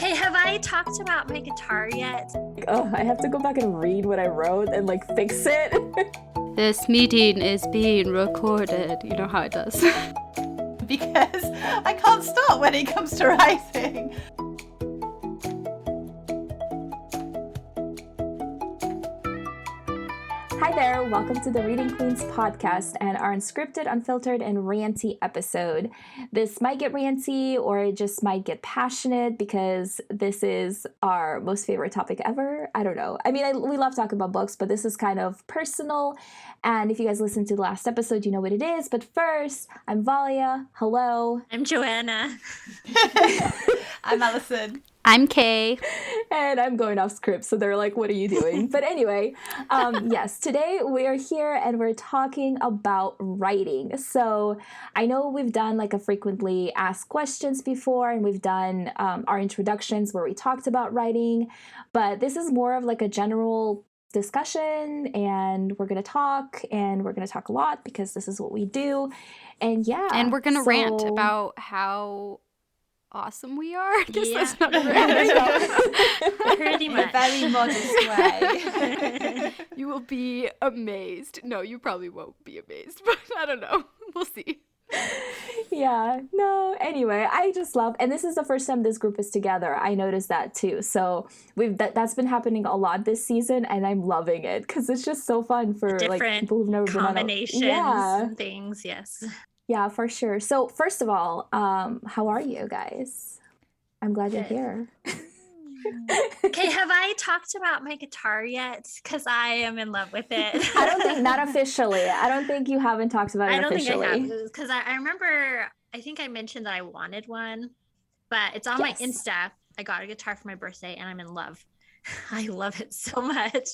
Okay, have I talked about my guitar yet? Oh, I have to go back and read what I wrote and fix it. This meeting is being recorded. You know how it does. Because I can't stop when it comes to writing. Hi there, welcome to the Reading Queens podcast and our unscripted, unfiltered, and ranty episode. This might get ranty or it just might get passionate because this is our most favorite topic ever. I don't know. I mean, we love talking about books, but this is kind of personal. And if you guys listened to the last episode, you know what it is. But first, I'm Valia. Hello. I'm Joanna. I'm Alison. I'm Kay. And I'm going off script, so they're like, what are you doing? But anyway, yes, today we're here and we're talking about writing. So I know we've done a frequently asked questions before, and we've done our introductions where we talked about writing, but this is more of a general discussion, and we're going to talk a lot because this is what we do. And yeah. And we're going to rant about how awesome we are. I guess that's not pretty much. In a very modest way. You will be amazed. No, you probably won't be amazed, but I don't know. We'll see. Yeah, no, anyway, I just love, and this is the first time this group is together. I noticed that too. So that's been happening a lot this season, and I'm loving it because it's just so fun for different people who've never been on combinations and things. Yes. Yeah, for sure. So first of all, how are you guys? I'm glad you're here. Okay, have I talked about my guitar yet? Because I am in love with it. I don't think, not officially. I don't think you haven't talked about it officially. I don't think I have. Because I remember, I think I mentioned that I wanted one, but it's on my Insta. I got a guitar for my birthday and I'm in love. I love it so much,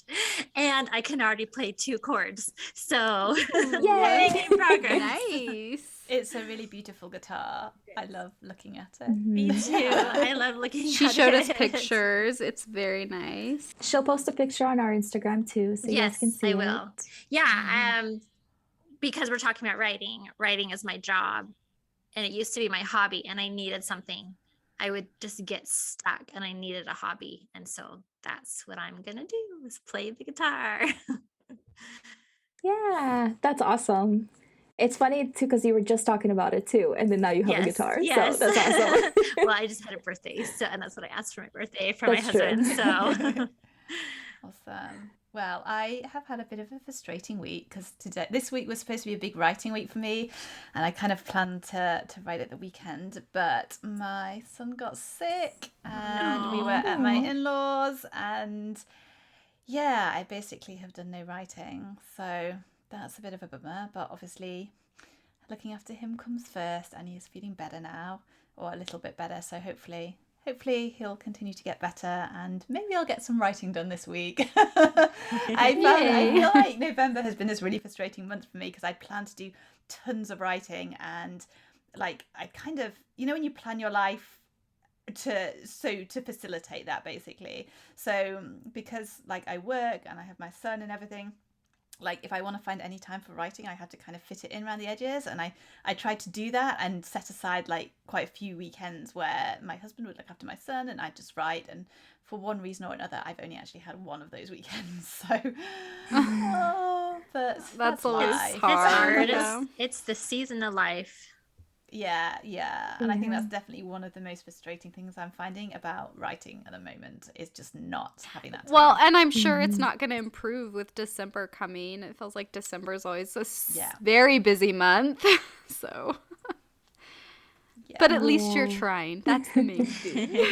and I can already play 2 chords, so making progress. Nice. It's a really beautiful guitar. I love looking at it. Me too. I love looking at it. She showed us pictures. It's very nice. She'll post a picture on our Instagram too, so you guys can see I will. it. Yeah, because we're talking about writing. Writing is my job, and it used to be my hobby, and I needed something. I would just get stuck, and I needed a hobby, and so that's what I'm gonna do, is play the guitar. Yeah, that's awesome. It's funny too because you were just talking about it too, and then now you have a guitar. Yes. So that's awesome. Well, I just had a birthday, and that's what I asked for my birthday from my husband. True. So Awesome. Well, I have had a bit of a frustrating week because this week was supposed to be a big writing week for me, and I kind of planned to write at the weekend, but my son got sick and we were at my in-laws, and yeah, I basically have done no writing, so that's a bit of a bummer, but obviously looking after him comes first, and he's feeling better now, or a little bit better, so hopefully he'll continue to get better, and maybe I'll get some writing done this week. I feel like November has been this really frustrating month for me because I planned to do tons of writing, and I kind of, when you plan your life to facilitate that basically. So because I work and I have my son and everything, if I want to find any time for writing, I have to kind of fit it in around the edges, and I tried to do that and set aside quite a few weekends where my husband would look after my son and I'd just write, and for one reason or another I've only actually had one of those weekends, so but that's always life. hard. It's hard. It's the season of life. Yeah, and I think that's definitely one of the most frustrating things I'm finding about writing at the moment, is just not having that time. Well, and I'm sure it's not going to improve with December coming. It feels like December is always a very busy month, so. Yeah. But at least you're trying. That's the main thing.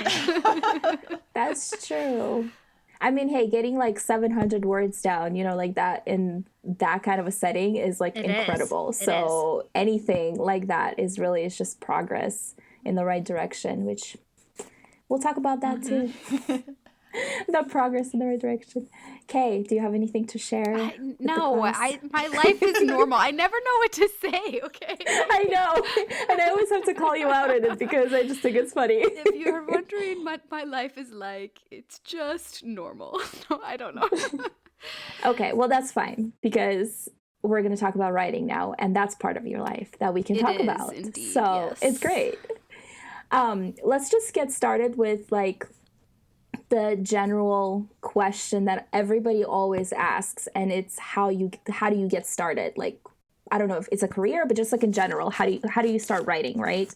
That's true. I mean, hey, getting 700 words down, that in that kind of a setting is incredible. So anything like that is just progress in the right direction, which we'll talk about that too. The progress in the right direction. Kay, do you have anything to share? My life is normal. I never know what to say, okay? I know. And I always have to call you out on it because I just think it's funny. If you're wondering what my life is like, it's just normal. No, I don't know. Okay, well, that's fine because we're going to talk about writing now, and that's part of your life that we can talk about. Indeed, so yes. It's great. Let's just get started with like the general question that everybody always asks, and it's how do you get started? Like, I don't know if it's a career, but just like in general, how do you start writing, right?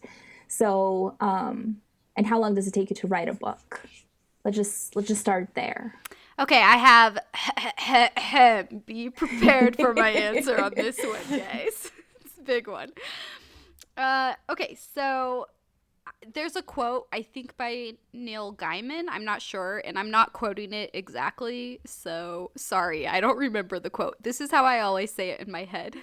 So, and how long does it take you to write a book? Let's just start there. Okay, I have be prepared for my answer on this one, guys. It's a big one. Okay, so there's a quote, I think by Neil Gaiman. I'm not sure, and I'm not quoting it exactly, so sorry, I don't remember the quote. This is how I always say it in my head.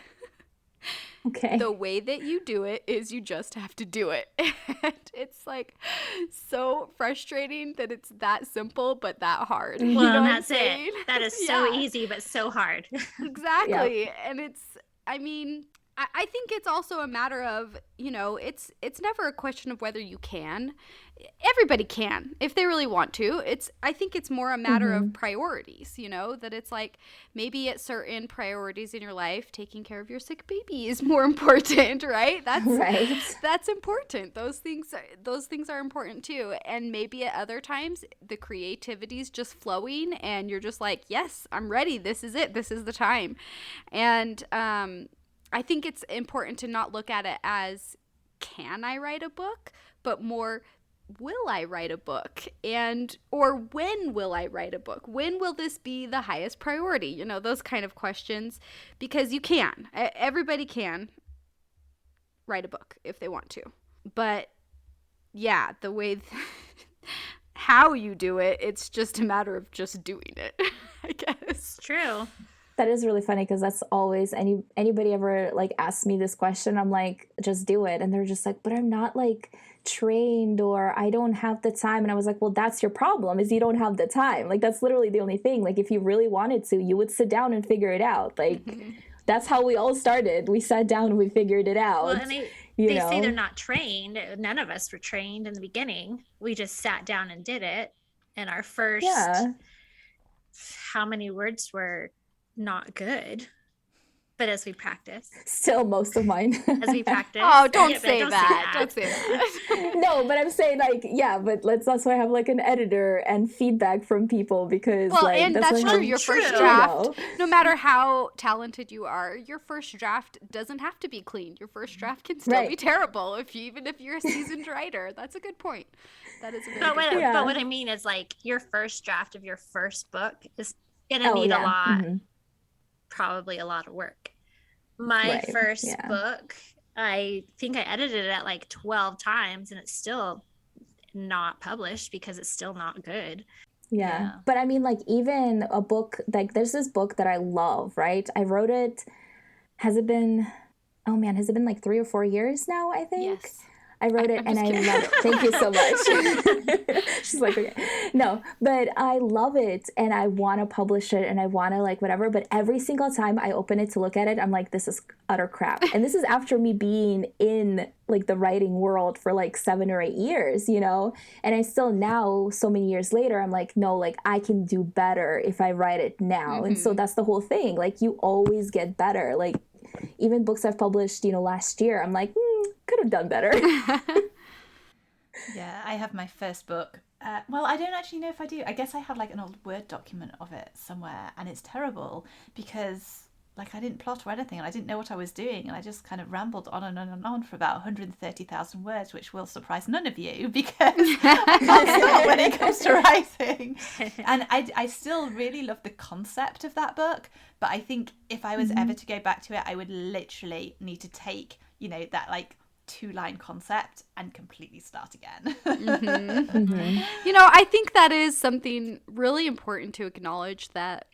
Okay. The way that you do it is you just have to do it. And it's like so frustrating that it's that simple but that hard. Well, you know that's it. That is so easy but so hard. Exactly. Yep. And it's, I mean, I think it's also a matter of, you know, it's never a question of whether you can. Everybody can if they really want to. I think it's more a matter of priorities, you know, that it's like maybe at certain priorities in your life, taking care of your sick baby is more important, right? That's important. Those things are important too. And maybe at other times the creativity is just flowing and you're just like, yes, I'm ready. This is it. This is the time. And I think it's important to not look at it as, can I write a book? But more, will I write a book? Or when will I write a book? When will this be the highest priority? You know, those kind of questions. Because you can. Everybody can write a book if they want to. But yeah, the way, how you do it, it's just a matter of just doing it, I guess. It's true. That is really funny because that's always anybody ever like asks me this question, I'm like, just do it. And they're just like, but I'm not like trained or I don't have the time. And I was like, well, that's your problem is you don't have the time. Like, that's literally the only thing. Like, if you really wanted to, you would sit down and figure it out. Like, that's how we all started. We sat down and we figured it out. Well, and they say they're not trained. None of us were trained in the beginning. We just sat down and did it. And our first, how many words were not good, but as we practice, still most of mine as we practice. Oh, don't say that. Don't say that. No, but I'm saying like, yeah, but let's also have like an editor and feedback from people because like, and that's true. Your first draft, no matter how talented you are, your first draft doesn't have to be clean. Your first draft can still be terrible even if you're a seasoned writer. That's a good point. That is a very good point. But what I mean is like your first draft of your first book is gonna need a lot. Probably a lot of work. My first book, I think I edited it like 12 times and it's still not published because it's still not good. Yeah. But I mean, like, even a book, like, there's this book that I love, right? I wrote it, has it been like 3 or 4 years now, I think? Yes. I wrote it and I love it. Thank you so much. She's like, okay. No, but I love it and I want to publish it and I want to like whatever. But every single time I open it to look at it, I'm like, this is utter crap. And this is after me being in like the writing world for like 7 or 8 years, you know? And I still now, so many years later, I'm like, no, like I can do better if I write it now. And so that's the whole thing. Like you always get better. Like even books I've published, you know, last year, I'm like, could have done better. Yeah, I have my first book. Well, I don't actually know if I do. I guess I have like an old Word document of it somewhere, and it's terrible because like I didn't plot or anything, and I didn't know what I was doing, and I just kind of rambled on and on and on for about 130,000 words, which will surprise none of you because I can't stop when it comes to writing. And I still really love the concept of that book, but I think if I was ever to go back to it, I would literally need to take, you know, that like 2-line concept and completely start again. You know, I think that is something really important to acknowledge, that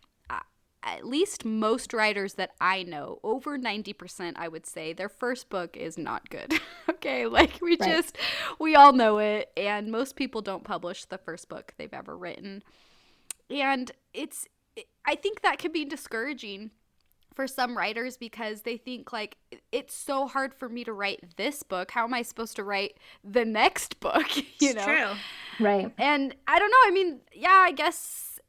at least most writers that I know, over 90%, I would say, their first book is not good. Okay, like we all know it, and most people don't publish the first book they've ever written. And I think that can be discouraging for some writers because they think like, it's so hard for me to write this book. How am I supposed to write the next book? You know? True. Right. And I don't know. I mean, yeah, I guess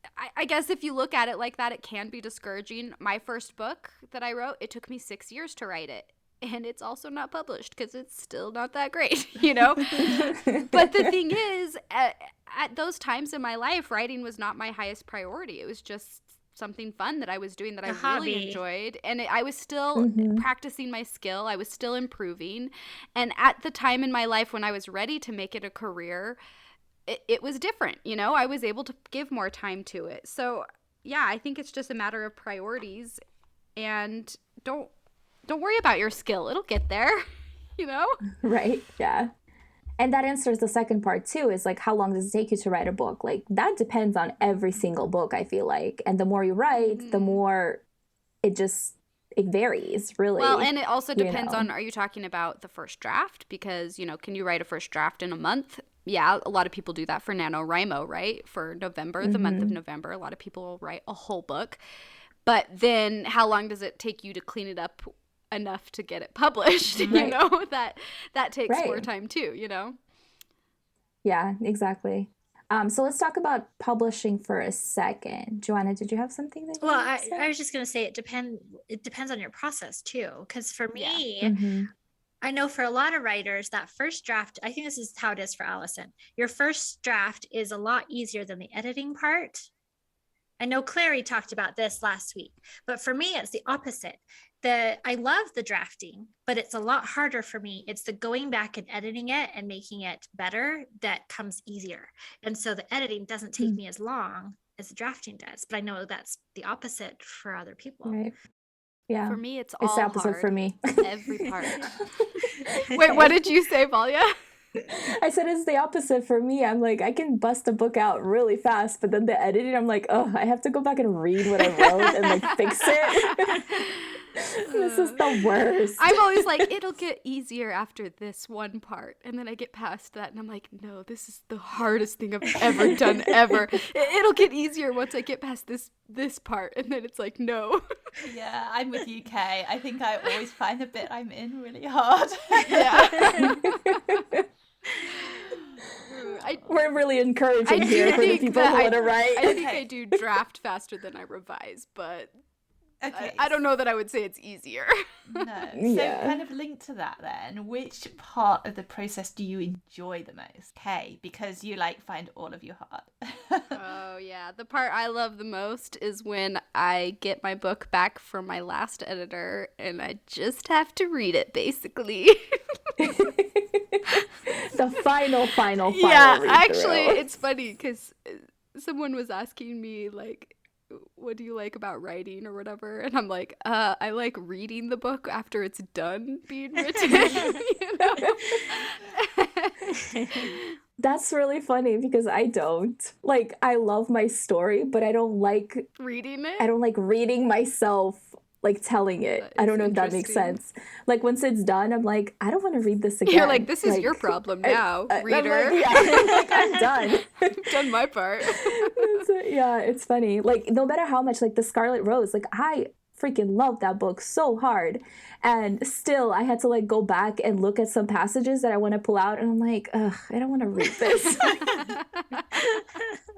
if you look at it like that, it can be discouraging. My first book that I wrote, it took me 6 years to write it. and it's also not published because it's still not that great, you know? But the thing is, at those times in my life, writing was not my highest priority. It was just something fun that I was doing that I really enjoyed. And I was still practicing my skill. I was still improving. And at the time in my life when I was ready to make it a career, it was different, you know? I was able to give more time to it. So, yeah, I think it's just a matter of priorities. And don't worry about your skill. It'll get there, you know? Right, yeah. And that answers the second part too, is like, how long does it take you to write a book? Like, that depends on every single book, I feel like. And the more you write, the more it varies, really. Well, and it also depends on, are you talking about the first draft? Because, you know, can you write a first draft in a month? Yeah, a lot of people do that for NaNoWriMo, right? For November, the month of November, a lot of people will write a whole book. But then how long does it take you to clean it up enough to get it published? Right. You know, that takes more time too, you know? Yeah, exactly. So let's talk about publishing for a second. Joanna, did you have something that you wanted to say? I was just going to say it depends on your process too. Because for me, I know for a lot of writers, that first draft, I think this is how it is for Alison. Your first draft is a lot easier than the editing part. I know Clary talked about this last week, but for me, it's the opposite. I love the drafting, but it's a lot harder for me. It's the going back and editing it and making it better that comes easier. And so the editing doesn't take me as long as the drafting does, but I know that's the opposite for other people. Right. Yeah. For me, it's all the opposite hard. For me. Every part. Wait, what did you say, Valia? I said it's the opposite for me. I'm like, I can bust a book out really fast, but then the editing, I'm like, oh, I have to go back and read what I wrote and like fix it. This is the worst. I'm always like, it'll get easier after this one part. And then I get past that and I'm like, no, this is the hardest thing I've ever done ever. It'll get easier once I get past this part. And then it's like, no. Yeah, I'm with you, Kay. I think I always find the bit I'm in really hard. Yeah. We're really encouraging here for the people who want to write. I think I do draft faster than I revise, but I don't know that I would say it's easier. No. So kind of linked to that then, which part of the process do you enjoy the most? Kay, because you like find all of you hard. Oh yeah, the part I love the most is when I get my book back from my last editor and I just have to read it, basically. The final yeah, actually it's funny because someone was asking me like, what do you like about writing or whatever, and I'm like, I like reading the book after it's done being written. You know? That's really funny because I don't. Like, I love my story, but I don't like reading it. I don't like reading myself like telling it. I don't know if that makes sense. Like once it's done, I'm like, I don't want to read this again. You're like, this is your problem now, reader. I'm done. I've done my part. Yeah, it's funny. Like no matter how much, like the Scarlet Rose, like I freaking love that book so hard, and still I had to like go back and look at some passages that I want to pull out, and I'm like, ugh, I don't want to read this.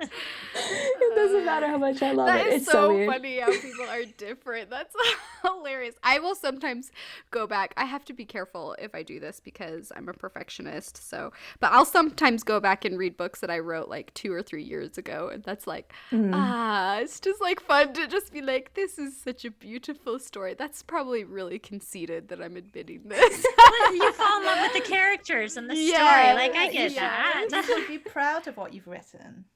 It doesn't matter how much I love it. It's so weird. Funny how people are different. That's hilarious. I will sometimes go back. I have to be careful if I do this because I'm a perfectionist. But I'll sometimes go back and read books that I wrote like 2 or 3 years ago, and that's like, it's just like fun to just be like, this is such a beautiful story. That's probably really conceited that I'm admitting this. You fall in love with the characters and the story. Like I get that. You should be proud of what you've written.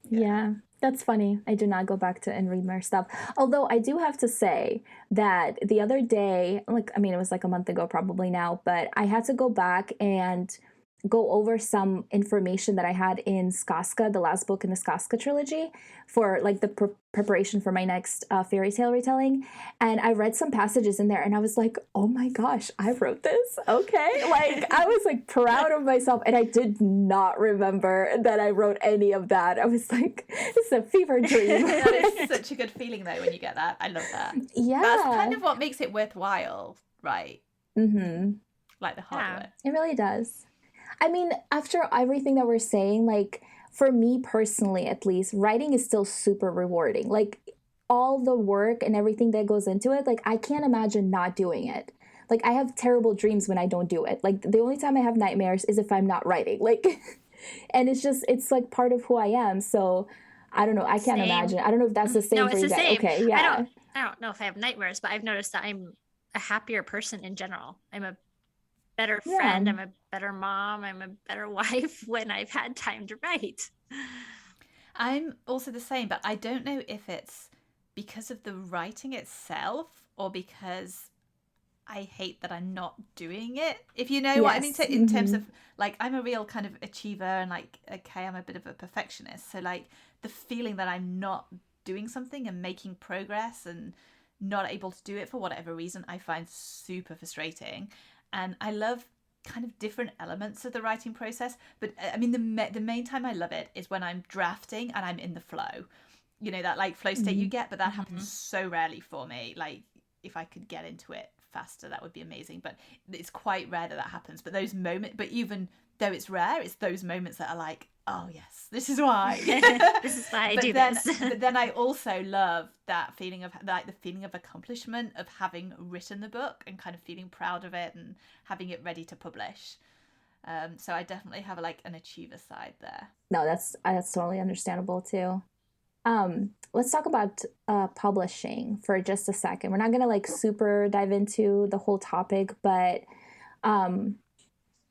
Yeah, that's funny. I do not go back to and read more stuff. Although I do have to say that the other day, like, I mean, it was like a month ago probably now, but I had to go back and go over some information that I had in Skaska, the last book in the Skaska trilogy, for like the preparation for my next fairy tale retelling. And I read some passages in there and I was like, oh my gosh, I wrote this. Okay. Like I was like proud of myself, and I did not remember that I wrote any of that. I was like, this is a fever dream. That is such a good feeling though when you get that. I love that. Yeah. That's kind of what makes it worthwhile, right? Mm-hmm. Like the hard work. It really does. I mean, after everything that we're saying, like, for me personally, at least, writing is still super rewarding. Like, all the work and everything that goes into it, like, I can't imagine not doing it. like I have terrible dreams when I don't do it. Like the only time I have nightmares is if I'm not writing. Like, and it's like part of who I am. So I don't know. I can't imagine. I don't know if that's the same No, for it's you the guys. same. Okay, yeah. I don't know if I have nightmares, but I've noticed that I'm a happier person in general. I'm a better friend. I'm a better mom. I'm a better wife when I've had time to write. I'm also the same, but I don't know if it's because of the writing itself or because I hate that I'm not doing it. If you know what I mean, in terms of like, I'm a real kind of achiever and like, okay, I'm a bit of a perfectionist. So like the feeling that I'm not doing something and making progress and not able to do it for whatever reason, I find super frustrating. And I love kind of different elements of the writing process, but I mean the main time I love it is when I'm drafting and I'm in the flow, you know, that like flow state you get, but that happens so rarely for me. Like if I could get into it faster, that would be amazing, but it's quite rare that happens. But those moments, but even though it's rare, it's those moments that are like, oh yes, this is why this is why I do this. But then I also love that feeling of like the feeling of accomplishment of having written the book and kind of feeling proud of it and having it ready to publish. So I definitely have like an achiever side there. No, that's totally understandable too. Let's talk about publishing for just a second. We're not gonna like super dive into the whole topic, but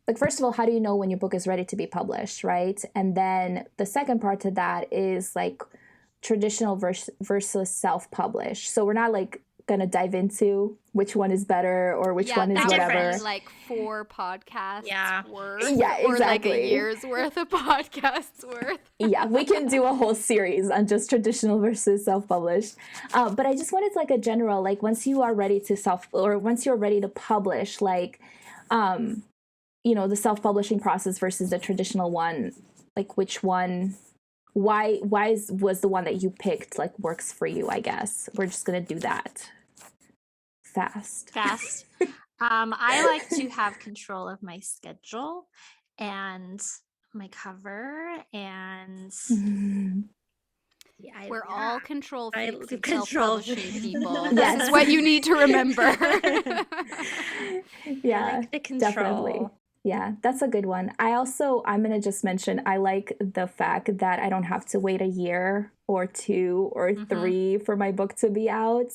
like first of all, how do you know when your book is ready to be published, right? And then the second part to that is like traditional versus self-published. So we're not like gonna dive into which one is better or which one is whatever. Like 4 podcasts worth, exactly. or like a year's worth of podcasts worth. Yeah, we can do a whole series on just traditional versus self-published. But I just wanted like a general, like once you are ready to once you're ready to publish, like you know, the self-publishing process versus the traditional one, like which one, why was the one that you picked like works for you, I guess. We're just going to do that fast. I like to have control of my schedule and my cover and we're all control freaks and self-publishing people. This is what you need to remember. Yeah, like the control. Definitely. Yeah, that's a good one. I'm going to just mention, I like the fact that I don't have to wait a year or 2 or 3 for my book to be out.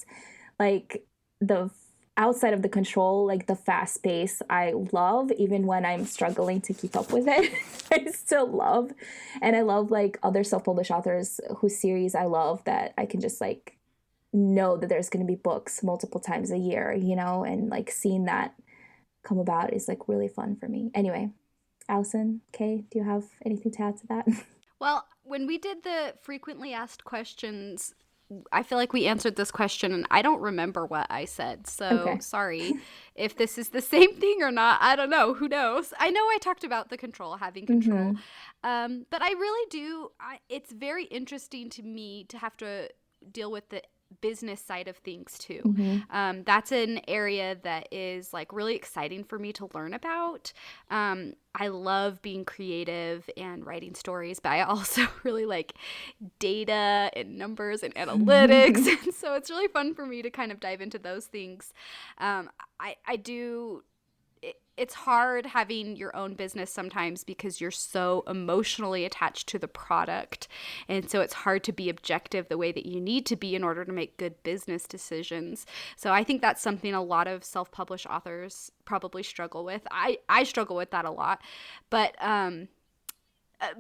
Like the outside of the control, like the fast pace, I love, even when I'm struggling to keep up with it. I still love. And I love like other self-published authors whose series I love that I can just like know that there's going to be books multiple times a year, you know, and like seeing that come about is like really fun for me. Anyway, Alison, Kay, do you have anything to add to that? Well, when we did the frequently asked questions, I feel like we answered this question and I don't remember what I said. So sorry if this is the same thing or not. I don't know. Who knows? I know I talked about the control, having control. But I really do. It's very interesting to me to have to deal with the business side of things too. That's an area that is like really exciting for me to learn about. I love being creative and writing stories, but I also really like data and numbers and analytics. And so it's really fun for me to kind of dive into those things. It's hard having your own business sometimes because you're so emotionally attached to the product. And so it's hard to be objective the way that you need to be in order to make good business decisions. So I think that's something a lot of self-published authors probably struggle with. I struggle with that a lot. But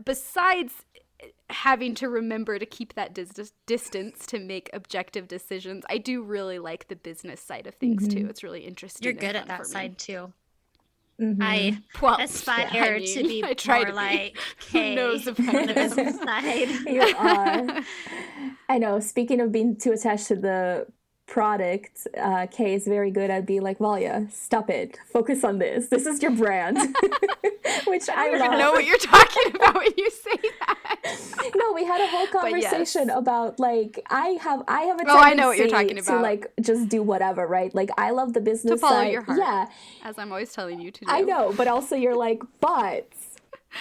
besides having to remember to keep that distance to make objective decisions, I do really like the business side of things too. It's really interesting. You're good at that side too. Mm-hmm. I aspire to be more like Kay. Who knows about on the business side. You are. I know. Speaking of being too attached to the product, Kay is very good at being like, Valia, stop it. Focus on this. This is your brand. Which I don't love. even know what you're talking about when you say that. No, we had a whole conversation about like I have a tendency I know what you're talking about. to like just do whatever, right? Like I love the business to follow side. your heart. Yeah. As I'm always telling you to do. I know, but also you're like, but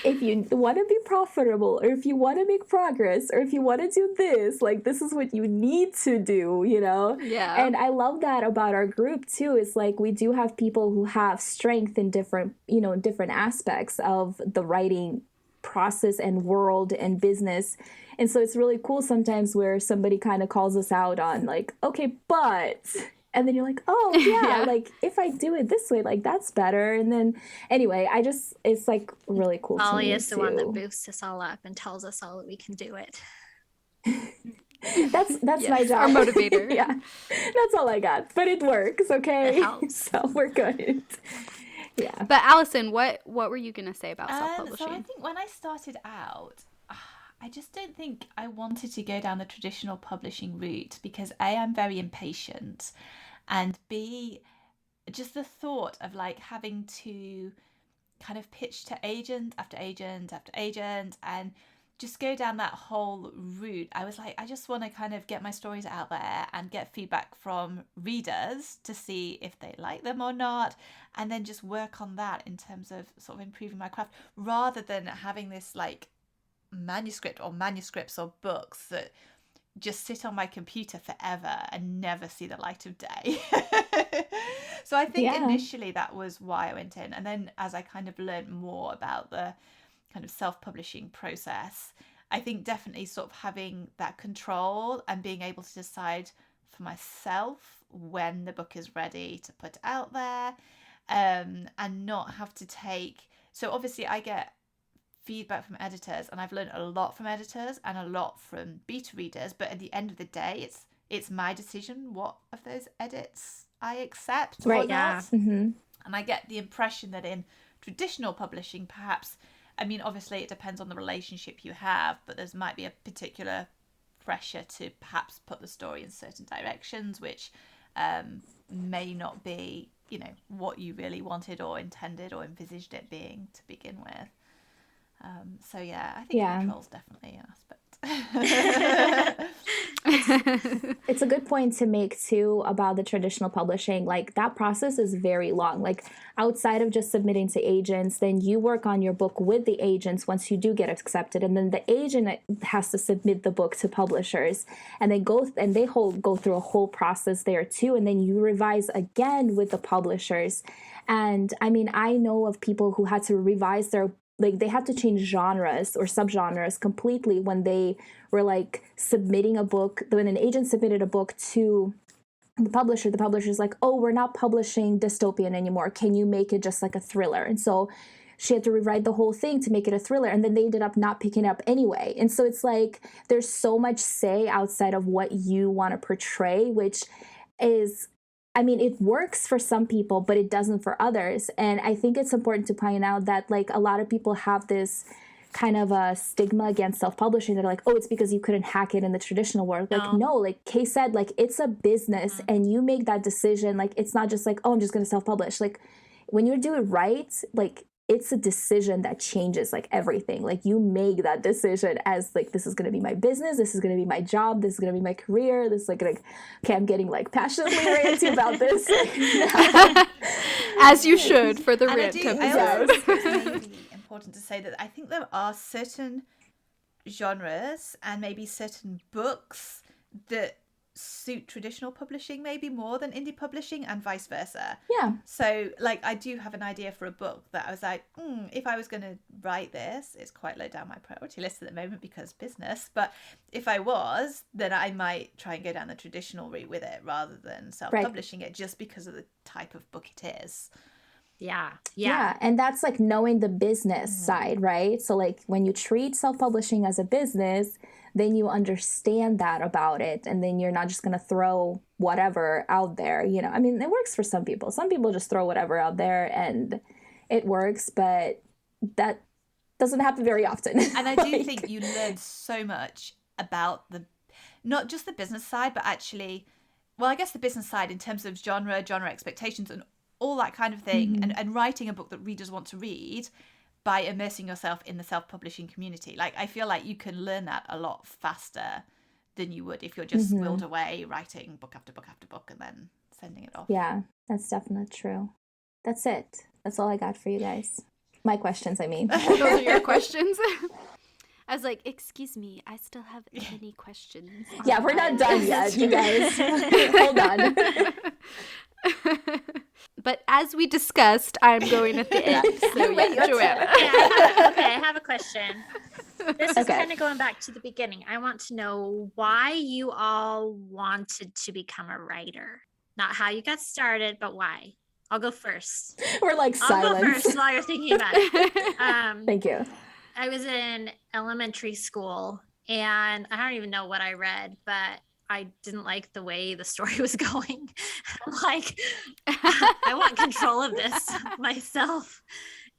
if you want to be profitable, or if you want to make progress, or if you want to do this, like, this is what you need to do, you know? Yeah. And I love that about our group too. Is like, we do have people who have strength in different, you know, different aspects of the writing process and world and business. And so it's really cool sometimes where somebody kind of calls us out on like, okay, but, and then you're like, oh yeah, like if I do it this way, like that's better. And then anyway, it's like really cool to me Valia is the one that too. boosts us all up and tells us all that we can do it. That's Yes, my job. our motivator. Yeah, that's all I got, but it works. Okay, It helps. So we're good. Yeah. But Alison, what were you gonna say about self-publishing? So I think when I started out, I just don't think I wanted to go down the traditional publishing route because A, I'm very impatient, and B, just the thought of like having to kind of pitch to agent after agent after agent and just go down that whole route. I was like, I just want to kind of get my stories out there and get feedback from readers to see if they like them or not, and then just work on that in terms of sort of improving my craft, rather than having this like manuscript or manuscripts or books that just sit on my computer forever and never see the light of day. So I think initially that was why I went in, and then as I kind of learned more about the kind of self-publishing process, I think definitely sort of having that control and being able to decide for myself when the book is ready to put out there, and not have to take, so obviously I get feedback from editors, and I've learned a lot from editors and a lot from beta readers, but at the end of the day it's my decision what of those edits I accept or not. Mm-hmm. And I get the impression that in traditional publishing, perhaps, I mean, obviously it depends on the relationship you have, but there might be a particular pressure to perhaps put the story in certain directions, which may not be, you know, what you really wanted or intended or envisaged it being to begin with. So yeah, I think control's definitely an aspect. It's a good point to make too about the traditional publishing. Like, that process is very long. Like, outside of just submitting to agents, then you work on your book with the agents once you do get accepted, and then the agent has to submit the book to publishers, and they go through a whole process there too, and then you revise again with the publishers. And I mean, I know of people who had to revise their, like, they had to change genres or subgenres completely when they were like submitting a book. When an agent submitted a book to the publisher's like, oh, we're not publishing dystopian anymore. Can you make it just like a thriller? And so she had to rewrite the whole thing to make it a thriller. And then they ended up not picking it up anyway. And so it's like, there's so much say outside of what you want to portray, which is, I mean, it works for some people, but it doesn't for others. And I think it's important to point out that, like, a lot of people have this kind of a stigma against self-publishing. They're like, oh, it's because you couldn't hack it in the traditional world. Like, no, like Kay said, like, it's a business, and you make that decision. Like, it's not just like, oh, I'm just going to self-publish. Like, when you do it right, like, it's a decision that changes like everything. Like, you make that decision as like, this is going to be my business, this is going to be my job, this is going to be my career, this is like okay, I'm getting like passionately ranty about this. As you should for the and rant I also think it's maybe important to say that I think there are certain genres and maybe certain books that suit traditional publishing maybe more than indie publishing, and vice versa. Yeah. So like, I do have an idea for a book that I was like, if I was going to write this, it's quite low down my priority list at the moment because business, but if I was, then I might try and go down the traditional route with it rather than self-publishing it, just because of the type of book it is. Yeah. And that's like knowing the business side, right? So like, when you treat self-publishing as a business, then you understand that about it, and then you're not just going to throw whatever out there, you know. I mean, it works for some people. Some people just throw whatever out there and it works, but that doesn't happen very often. And I do think you learn so much about not just the business side, but actually, well, I guess the business side in terms of genre expectations and all that kind of thing, and writing a book that readers want to read by immersing yourself in the self-publishing community. Like, I feel like you can learn that a lot faster than you would if you're just willed away writing book after book after book and then sending it off. Yeah, that's definitely true. That's it. That's all I got for you guys. My questions, I mean. Those are your questions. I was like, excuse me, I still have any questions. Yeah, we're not done yet, you guys. Hold on. But as we discussed, I'm going at the end. So yeah, Joanna. I have a question. This is kind of going back to the beginning. I want to know why you all wanted to become a writer. Not how you got started, but why. I'll go first. We're like silence. I'll go first while you're thinking about it. Thank you. I was in elementary school and I don't even know what I read, but I didn't like the way the story was going. I'm like, I want control of this myself.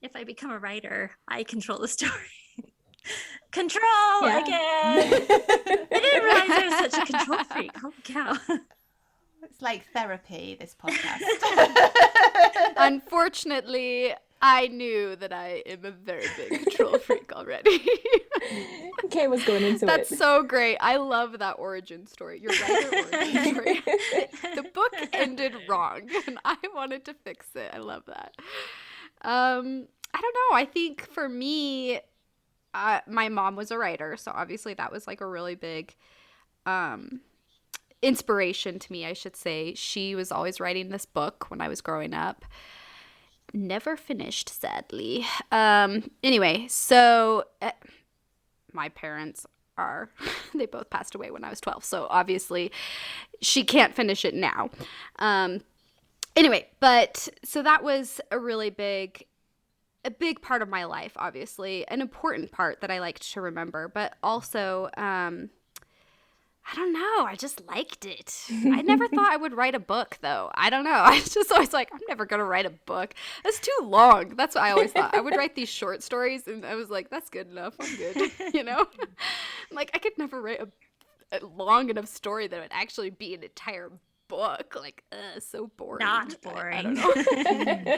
If I become a writer, I control the story. Control again. I didn't realize I was such a control freak. Oh cow. It's like therapy, this podcast. Unfortunately, I knew that I am a very big control freak already. Kay was going into That's so great. I love that origin story. Your writer origin story. The book ended wrong, and I wanted to fix it. I love that. I don't know. I think for me, my mom was a writer, so obviously that was like a really big inspiration to me, I should say. She was always writing this book when I was growing up. Never finished, sadly. Anyway, so my parents they both passed away when I was 12, so obviously she can't finish it now. Anyway, but so that was a big part of my life, obviously, an important part that I liked to remember, but also I don't know. I just liked it. I never thought I would write a book, though. I don't know. I was just always like, I'm never going to write a book. That's too long. That's what I always thought. I would write these short stories, and I was like, that's good enough. I'm good. You know? Like, I could never write a long enough story that would actually be an entire book. Like, so boring. Not boring. I don't know.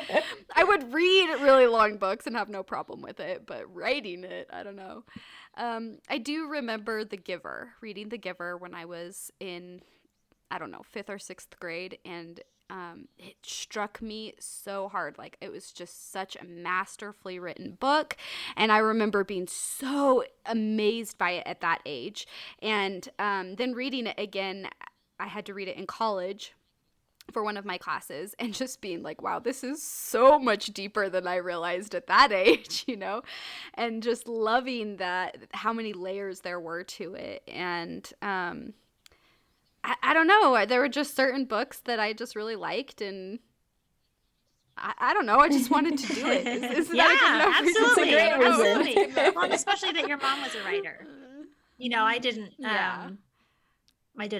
I would read really long books and have no problem with it, but writing it, I don't know. I do remember reading The Giver when I was in, I don't know, 5th or 6th grade, and it struck me so hard. Like, it was just such a masterfully written book, and I remember being so amazed by it at that age. And then reading it again, I had to read it in college for one of my classes, and just being like, wow, this is so much deeper than I realized at that age, you know, and just loving that, how many layers there were to it. And I don't know, there were just certain books that I just really liked, and I don't know, I just wanted to do it. Is that absolutely. It's a great reason. Well, especially that your mom was a writer. You know, I didn't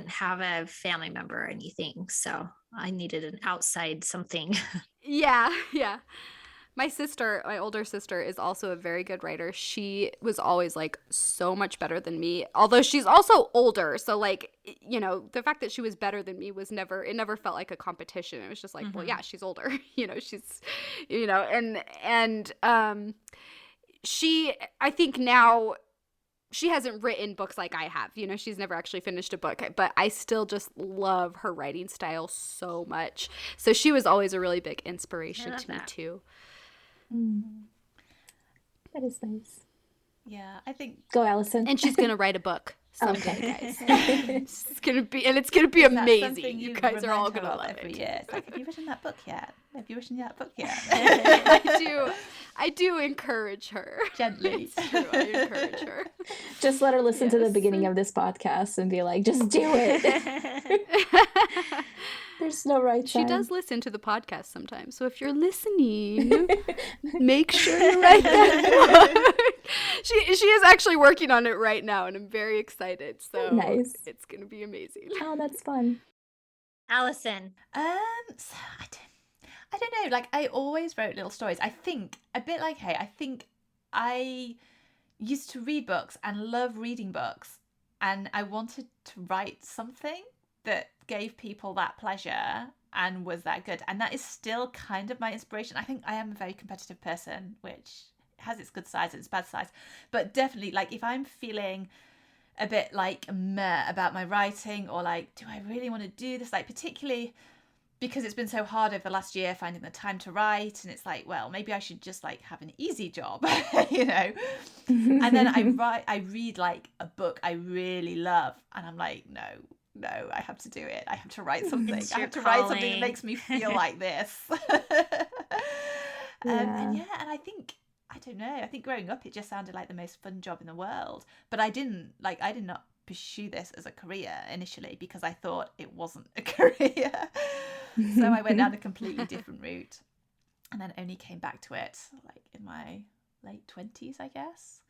have a family member or anything, so I needed an outside something. Yeah. My older sister, is also a very good writer. She was always like so much better than me, although she's also older. So like, you know, the fact that she was better than me it never felt like a competition. It was just like, well, yeah, she's older, you know, she's, you know, and I think now, she hasn't written books like I have. You know, she's never actually finished a book, but I still just love her writing style so much. So she was always a really big inspiration to me too. That is nice. Yeah, I think. Go, Alison. And she's going to write a book someday, guys. It's going to be Is amazing. You guys are all going to love every it. year. It's like, have you written that book yet? I do encourage her. Gently. It's true, I encourage her. Just let her listen to the beginning of this podcast and be like, just do it. There's no right time. She does listen to the podcast sometimes. So if you're listening, make sure you write that book. She is actually working on it right now, and I'm very excited. So nice. It's going to be amazing. Oh, that's fun. Alison. So I don't know, like, I always wrote little stories. I think, a bit like Hay, I think I used to read books and love reading books, and I wanted to write something that gave people that pleasure and was that good. And that is still kind of my inspiration. I think I am a very competitive person, which has its good sides and its bad sides. But definitely, like, if I'm feeling a bit like meh about my writing, or like, do I really want to do this? Like, particularly because it's been so hard over the last year finding the time to write, and it's like, well, maybe I should just like have an easy job, you know. And then I read like a book I really love, and I'm like, no, I have to do it. I have to write something. I have to write something that makes me feel like this. And I think, I don't know, I think growing up it just sounded like the most fun job in the world, but I did not pursue this as a career initially because I thought it wasn't a career. So I went down a completely different route, and then only came back to it like in my late 20s, I guess,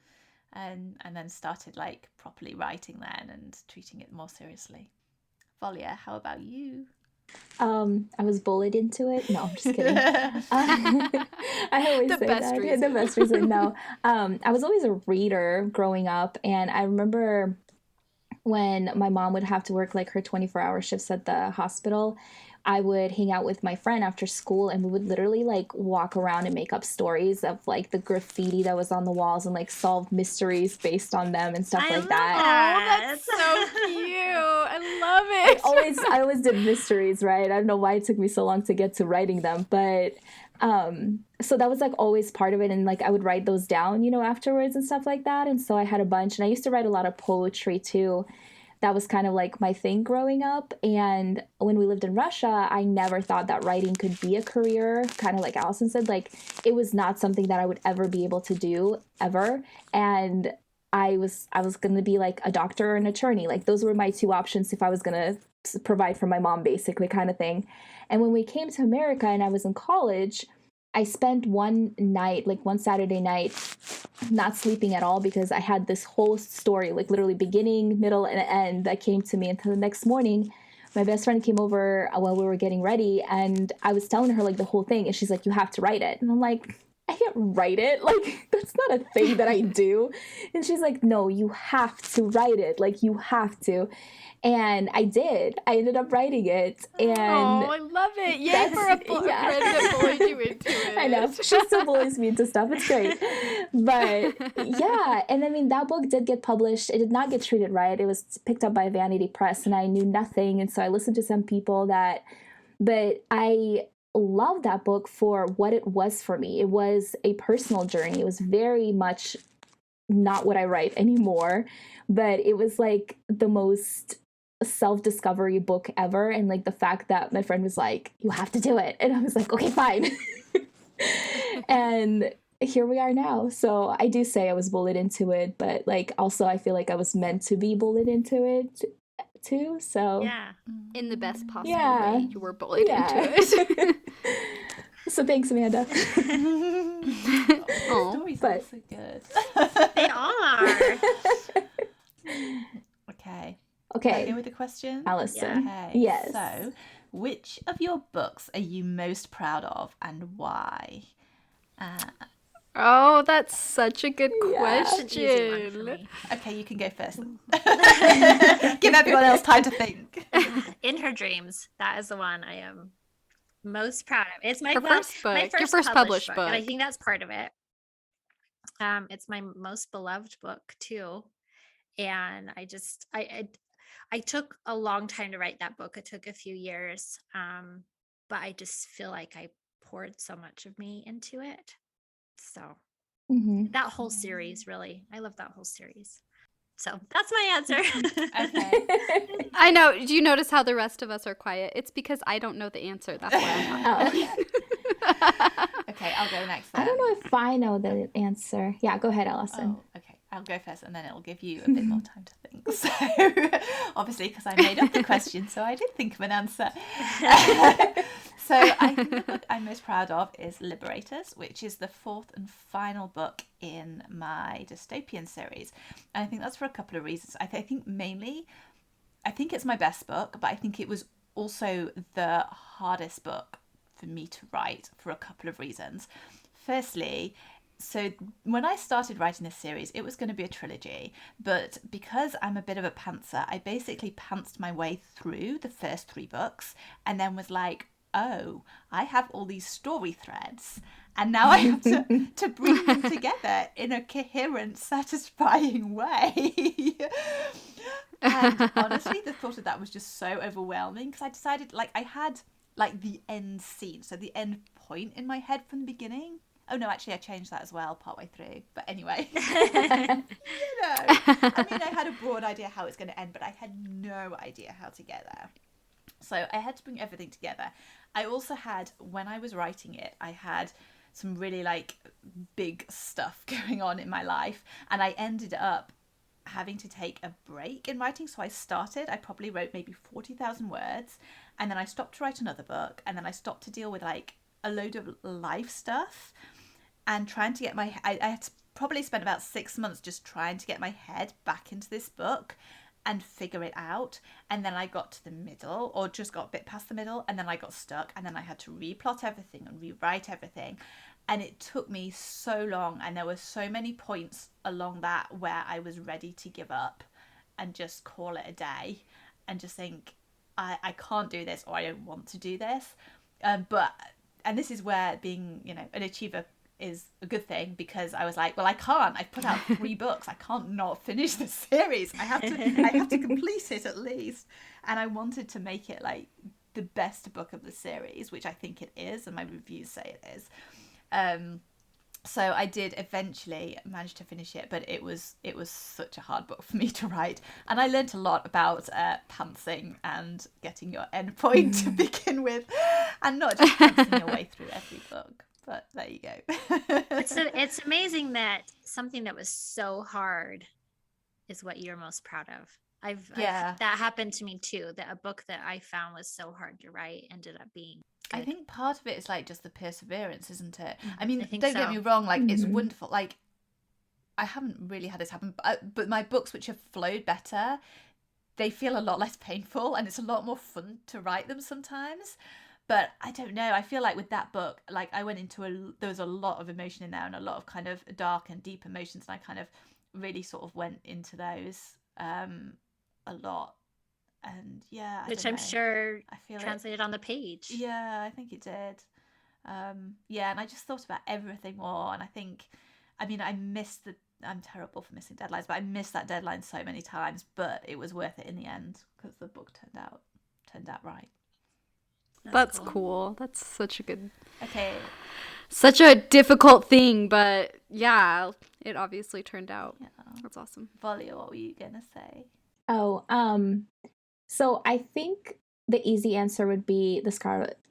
and then started like properly writing then and treating it more seriously. Valia, how about you? I was bullied into it. No, I'm just kidding. I always say that. Reason. The best reason. No, I was always a reader growing up, and I remember when my mom would have to work like her 24-hour shifts at the hospital, I would hang out with my friend after school, and we would literally like walk around and make up stories of like the graffiti that was on the walls and like solve mysteries based on them and stuff like that. Oh, that's so cute. I love it. I always did mysteries, right? I don't know why it took me so long to get to writing them, but so that was like always part of it, and like I would write those down, you know, afterwards and stuff like that. And so I had a bunch, and I used to write a lot of poetry too. That was kind of like my thing growing up. And when we lived in Russia, I never thought that writing could be a career. Kind of like Alison said, like it was not something that I would ever be able to do ever. And I was going to be like a doctor or an attorney. Like those were my two options if I was going to provide for my mom, basically, kind of thing. And when we came to America and I was in college, I spent one Saturday night not sleeping at all because I had this whole story, like literally beginning, middle, and end that came to me until the next morning. My best friend came over while we were getting ready, and I was telling her like the whole thing, and she's like, you have to write it. And I'm like, I can't write it. Like, that's not a thing that I do. And she's like, no, you have to write it. Like, you have to. And I did. I ended up writing it. And I love it. Yay for a friend that bullied you into it. I know. She still bullies me into stuff. It's great. But yeah. And I mean, that book did get published. It did not get treated right. It was picked up by Vanity Press, and I knew nothing. And so I listened to some people but I love that book for what it was for me. It was a personal journey. It was very much not what I write anymore, but it was like the most self-discovery book ever. And like the fact that my friend was like, you have to do it. And I was like, okay, fine. And here we are now. So I do say I was bullied into it, but like also I feel like I was meant to be bullied into it too. So yeah, in the best possible way, you were bullied into it. So thanks, Amanda. Stories are so good. They are. Okay. Okay. Can I go with the question? Alison. Okay. Yes. So, which of your books are you most proud of, and why? Oh, that's such a good Easy one for question. me. Okay, you can go first. Give everyone else time to think. In Her Dreams. That is the one I am most proud of. It's my first book. my Your first published book. and I think that's part of it. It's my most beloved book too, and I took a long time to write that book. It took a few years, but I just feel like I poured so much of me into it. So that whole series, really, I love that whole series. So that's my answer. Okay. I know. Do you notice how the rest of us are quiet? It's because I don't know the answer. That's why I'm not. Okay, I'll go next then. I don't know if I know the answer. Yeah, go ahead, Alison. Oh, okay. I'll go first, and then it'll give you a bit more time to think. So, obviously, because I made up the question, so I did think of an answer. So, I think the book I'm most proud of is Liberators, which is the fourth and final book in my dystopian series. And I think that's for a couple of reasons. I think mainly, I think it's my best book, but I think it was also the hardest book for me to write for a couple of reasons. Firstly, so when I started writing this series, it was going to be a trilogy, but because I'm a bit of a pantser, I basically pantsed my way through the first 3 books and then was like, oh, I have all these story threads, and now I have to bring them together in a coherent, satisfying way. And honestly, the thought of that was just so overwhelming, because I decided, like, I had like the end scene, so the end point in my head from the beginning. Oh no, actually I changed that as well partway through. But anyway, I had a broad idea how it's going to end, but I had no idea how to get there. So I had to bring everything together. I also had, when I was writing it, I had some really like big stuff going on in my life, and I ended up having to take a break in writing. So I probably wrote maybe 40,000 words, and then I stopped to write another book, and then I stopped to deal with like a load of life stuff and trying to get I had to probably spent about 6 months just trying to get my head back into this book and figure it out. And then I got to the middle, or just got a bit past the middle, and then I got stuck, and then I had to replot everything and rewrite everything. And it took me so long, and there were so many points along that where I was ready to give up and just call it a day and just think, I can't do this, or I don't want to do this. And this is where being, an achiever is a good thing, because I was like, well, I can't. I've put out 3 books. I can't not finish the series. I have to complete it at least. And I wanted to make it like the best book of the series, which I think it is, and my reviews say it is. So I did eventually manage to finish it, but it was such a hard book for me to write, and I learnt a lot about pantsing and getting your end point to begin with, and not just pantsing your way through every book. But there you go. It's amazing that something that was so hard is what you're most proud of. That happened to me too. That a book that I found was so hard to write ended up being good. I think part of it is like just the perseverance, isn't it? I mean, don't get me wrong, like it's wonderful. Like I haven't really had this happen, but my books which have flowed better, they feel a lot less painful, and it's a lot more fun to write them sometimes. But I don't know, I feel like with that book, like I went into there was a lot of emotion in there, and a lot of kind of dark and deep emotions, and I kind of really sort of went into those a lot. And which I'm sure I feel translated on the page. Yeah, I think it did. And I just thought about everything more, and I'm terrible for missing deadlines, but I missed that deadline so many times, but it was worth it in the end, because the book turned out right. That's cool. That's such a difficult thing, but yeah, it obviously turned out. Yeah. That's awesome. Valia, what were you gonna say? So I think the easy answer would be the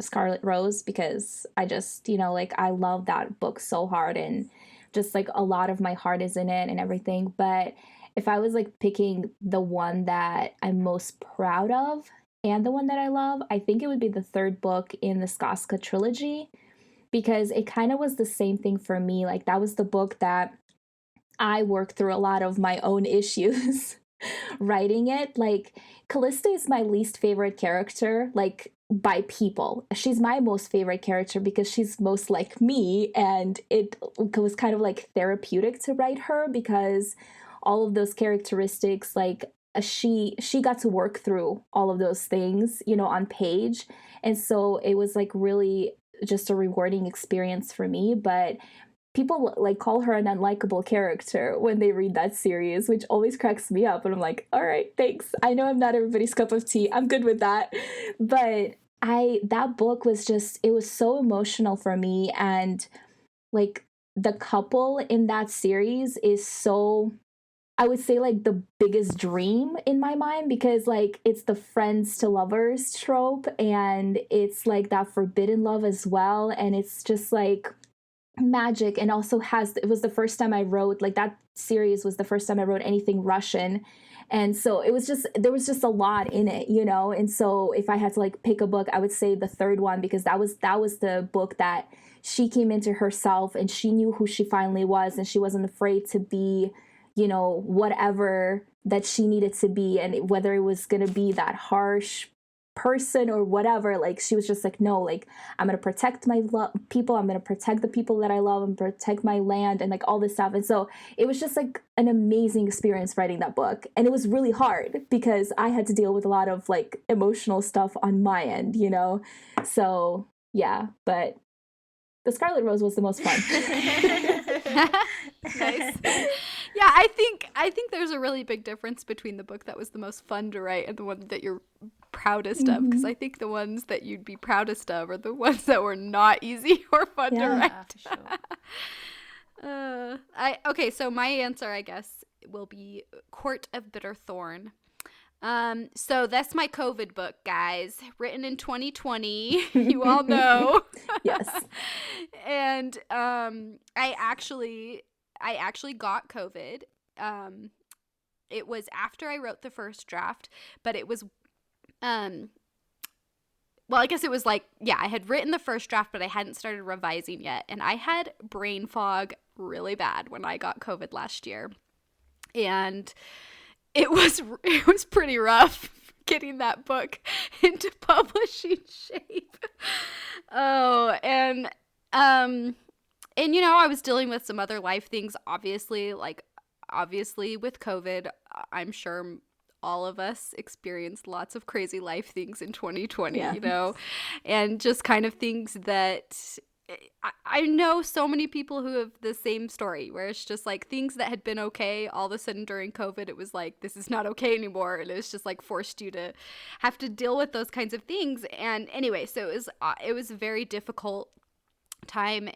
Scarlet Rose, because I just, I love that book so hard, and just like a lot of my heart is in it and everything. But if I was like picking the one that I'm most proud of and the one that I love, I think it would be the 3rd book in the Skaska trilogy, because it kind of was the same thing for me. Like that was the book that I worked through a lot of my own issues writing it. Like Callista is my least favorite character, like by people. She's my most favorite character because she's most like me, and it was kind of like therapeutic to write her, because all of those characteristics, like she got to work through all of those things, on page. And so it was like really just a rewarding experience for me. But people like call her an unlikable character when they read that series, which always cracks me up. And I'm like, all right, thanks. I know I'm not everybody's cup of tea. I'm good with that. But that book was it was so emotional for me. And like the couple in that series is so, I would say, like the biggest dream in my mind, because like it's the friends to lovers trope, and it's like that forbidden love as well. And it's just like magic, and also it was the first time I wrote, like that series was the first time I wrote anything Russian. And so there was just a lot in it, And so if I had to like pick a book, I would say the 3rd one, because that was the book that she came into herself, and she knew who she finally was, and she wasn't afraid to be, whatever that she needed to be. And whether it was going to be that harsh person or whatever, like she was just like, no, like I'm going to protect my people. I'm going to protect the people that I love, and protect my land, and like all this stuff. And so it was just like an amazing experience writing that book. And it was really hard because I had to deal with a lot of like emotional stuff on my end, So yeah, but the Scarlet Rose was the most fun. Nice. Yeah, I think there's a really big difference between the book that was the most fun to write and the one that you're proudest of, because I think the ones that you'd be proudest of are the ones that were not easy or fun to write. For sure. Okay, so my answer, I guess, will be Court of Bitter Thorn. So that's my COVID book, guys, written in 2020. You all know. Yes. And I actually got COVID. It was after I wrote the first draft, but it was well, I guess it was like, yeah, I had written the first draft, but I hadn't started revising yet. And I had brain fog really bad when I got COVID last year. And it was pretty rough getting that book into publishing shape. Oh, and you know, I was dealing with some other life things, obviously with COVID. I'm sure all of us experienced lots of crazy life things in 2020, you know, and just kind of things that I know so many people who have the same story, where it's just like things that had been okay, all of a sudden during COVID, it was like, this is not okay anymore. And it was just like forced you to have to deal with those kinds of things. And anyway, so it was a very difficult time.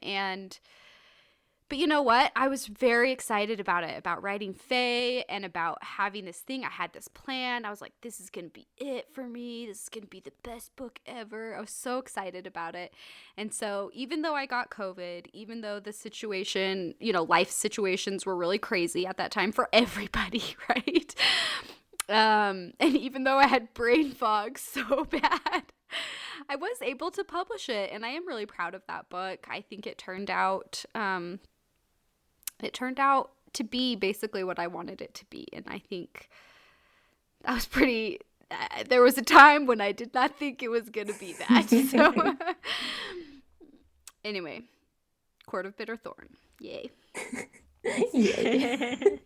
But you know what? I was very excited about it, about writing Faye and about having this thing. I had this plan. I was like, this is going to be it for me. This is going to be the best book ever. I was so excited about it. And so even though I got COVID, even though the situation, you know, life situations were really crazy at that time for everybody, right? And even though I had brain fog so bad, I was able to publish it. And I am really proud of that book. I think it turned out to be basically what I wanted it to be. And I think that was pretty, there was a time when I did not think it was going to be that. So anyway, Court of Bitter Thorn. Yay. Yay.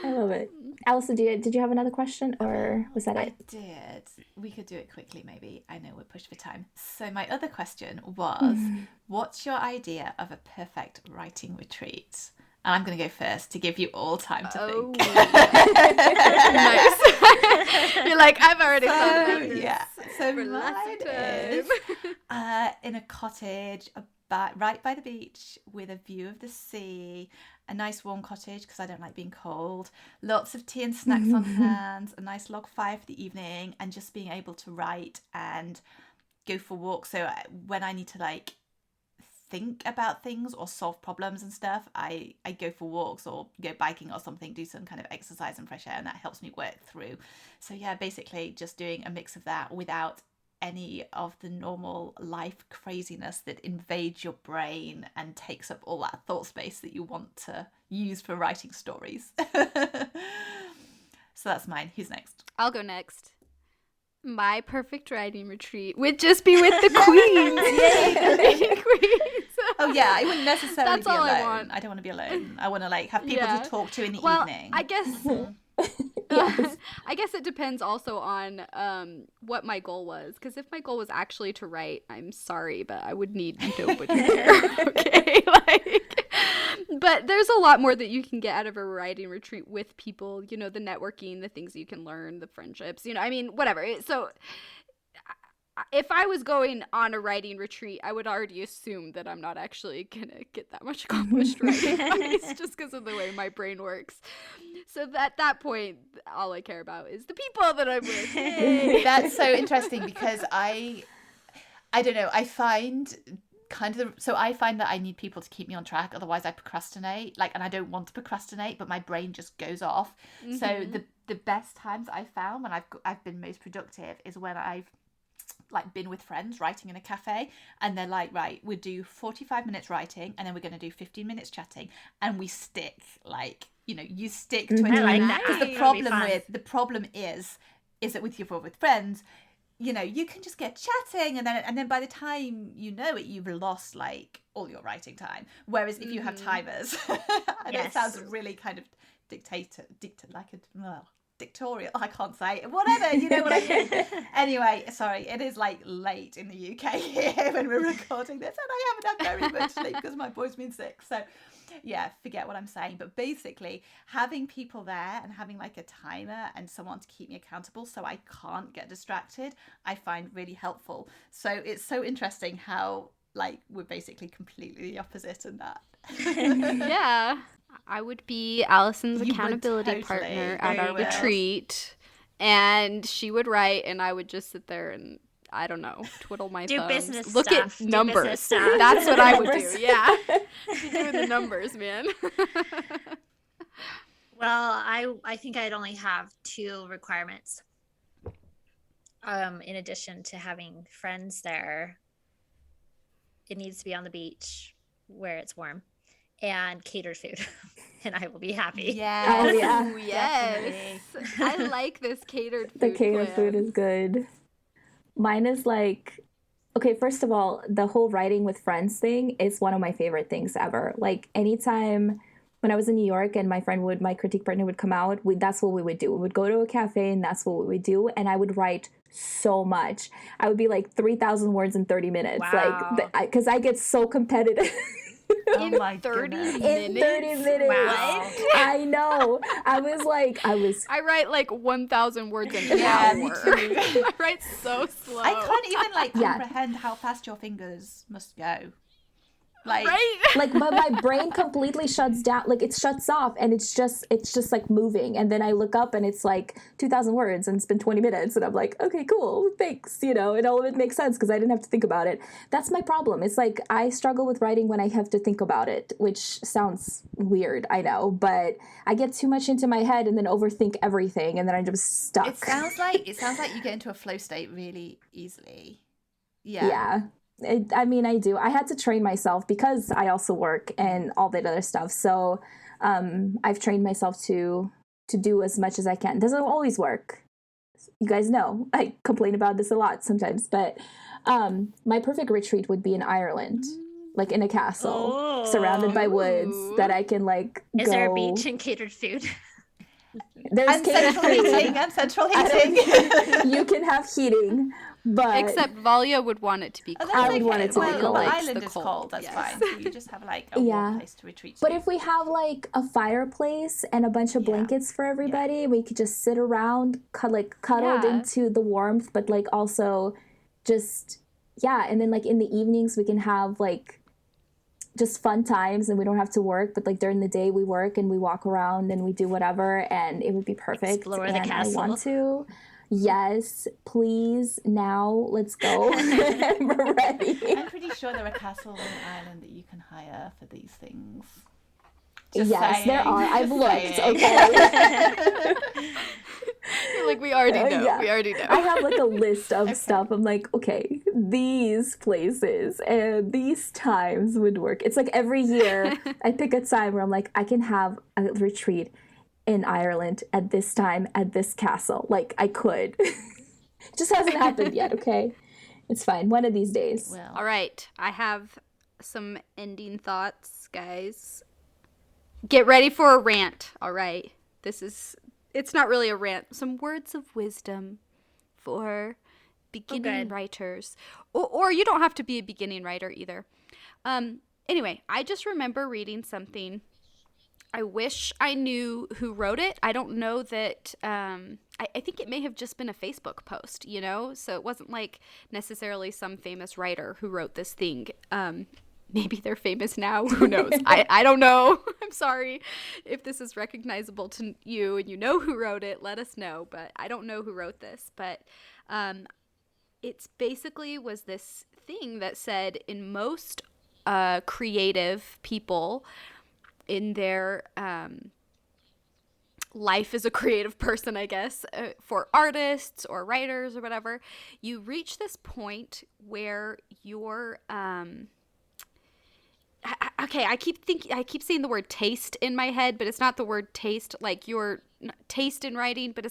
I love it. Alison, did you have another question, or was that it? I did. We could do it quickly, maybe. I know we're pushed for time. So my other question was, what's your idea of a perfect writing retreat? And I'm going to go first to give you all time to think. Nice. You're like, I've already thought about this. Yeah. So mine is in a cottage, right by the beach, with a view of the sea, a nice warm cottage because I don't like being cold, lots of tea and snacks on hand, a nice log fire for the evening, and just being able to write and go for walks. So when I need to like think about things or solve problems and stuff, I go for walks or go biking or something, do some kind of exercise and fresh air, and that helps me work through. So yeah, basically just doing a mix of that without any of the normal life craziness that invades your brain and takes up all that thought space that you want to use for writing stories. So that's mine. Who's next? I'll go next. My perfect writing retreat would just be with the queens. Yay, queens. Oh yeah, I wouldn't necessarily That's be all alone. I want. I don't want to be alone. I want to like have people to talk to in the evening. I guess Yes. I guess it depends also on what my goal was, because if my goal was actually to write, I'm sorry, but I would need nobody there. Okay, but there's a lot more that you can get out of a writing retreat with people, you know, the networking, the things you can learn, the friendships, you know, I mean, whatever. So if I was going on a writing retreat, I would already assume that I'm not actually gonna get that much accomplished writing-wise, just because of the way my brain works. So at that point, all I care about is the people that I'm with. Yay! That's so interesting because I don't know. I find that I need people to keep me on track. Otherwise, I procrastinate. And I don't want to procrastinate, but my brain just goes off. Mm-hmm. So the best times I've found when I've been most productive is when I've been with friends writing in a cafe, and they're like, right, we'll do 45 minutes writing, and then we're going to do 15 minutes chatting, and we stick you stick to a time. Because the problem is that with friends, you know, you can just get chatting, and then by the time you know it, you've lost all your writing time. Whereas if you have timers, and it sounds really kind of dictatorial. I can't say it. Whatever, you know what I mean. Anyway, sorry, it is like late in the UK here when we're recording this, and I haven't had very much sleep because my boy's been sick. So yeah, forget what I'm saying. But basically, having people there and having like a timer and someone to keep me accountable so I can't get distracted, I find really helpful. So it's so interesting how like we're basically completely the opposite in that. Yeah. I would be Alison's accountability totally. partner at our retreat, and she would write, and I would just sit there and, I don't know, twiddle my do thumbs. business Look stuff. at numbers. Stuff. That's what I would do. Yeah, be doing the numbers, man. Well, I think I'd only have 2 requirements. In addition to having friends there, it needs to be on the beach where it's warm, and catered food, and I will be happy. Yes. Oh, yeah. Ooh, yes. I like this catered food. The catered plan. food is good. Mine is like, okay, first of all, the whole writing with friends thing is one of my favorite things ever. Like anytime when I was in New York and my critique partner would come out, that's what we would do. We would go to a cafe and that's what we would do. And I would write so much. I would be like 3,000 words in 30 minutes. Wow. Like, because I get so competitive. Oh my 30 goodness. minutes? In 30 minutes. Wow. I know. I I write like 1,000 words an Yeah, hour. me too. I write so slow. I can't even like Yeah. comprehend how fast your fingers must go. Like, Right? like but my brain completely shuts down, like it shuts off, and it's just like moving, and then I look up and it's like 2,000 words and it's been 20 minutes and I'm like, okay, cool, thanks, and all of it makes sense because I didn't have to think about it. That's my problem. It's like I struggle with writing when I have to think about it, which sounds weird, I know, but I get too much into my head and then overthink everything, and then I'm just stuck. it sounds like you get into a flow state really easily. Yeah. I mean, I do. I had to train myself because I also work and all that other stuff. So I've trained myself to do as much as I can. Doesn't always work. You guys know. I complain about this a lot sometimes. But my perfect retreat would be in Ireland, like in a castle, surrounded by woods that I can like Is go. there a beach and catered food? There's And central heating. And central heating. You can have heating. But Except Valia would want it to be Oh, cold. that's I would want it to be well, cold. The Likes island the is cold, cold. That's yes. fine. So you just have like a Yeah. warm place to retreat to. But if we have like a fireplace and a bunch of Yeah. blankets for everybody, we could just sit around, cuddled Yeah. into the warmth, but like also just, yeah. And then like in the evenings, we can have like just fun times and we don't have to work. But like during the day, we work and we walk around and we do whatever, and it would be perfect. Explore the and castle. I want to. Yes, please. Now let's go. We're ready. I'm pretty sure there are castles in Ireland that you can hire for these things. Just Yes, saying. there are. I've Just looked. saying. Okay. Like, we already know. Yeah. We already know. I have like a list of stuff. I'm like, okay, these places and these times would work. It's like every year I pick a time where I'm like, I can have a retreat in Ireland at this time at this castle. Like I could. Just hasn't happened yet, okay? It's fine. One of these days. Well, All right. I have some ending thoughts, guys. Get ready for a rant. All right. It's not really a rant. Some words of wisdom for beginning writers. Or you don't have to be a beginning writer either. Anyway, I just remember reading something. I wish I knew who wrote it. I don't know that, I think it may have just been a Facebook post, So it wasn't like necessarily some famous writer who wrote this thing. Maybe they're famous now. Who knows? I don't know. I'm sorry if this is recognizable to you and you know who wrote it. Let us know. But I don't know who wrote this. But it's basically was this thing that said in most creative people in their life as a creative person, I guess, for artists or writers or whatever, you reach this point where you're okay, I keep saying the word taste in my head, but it's not the word taste, like your taste in writing, but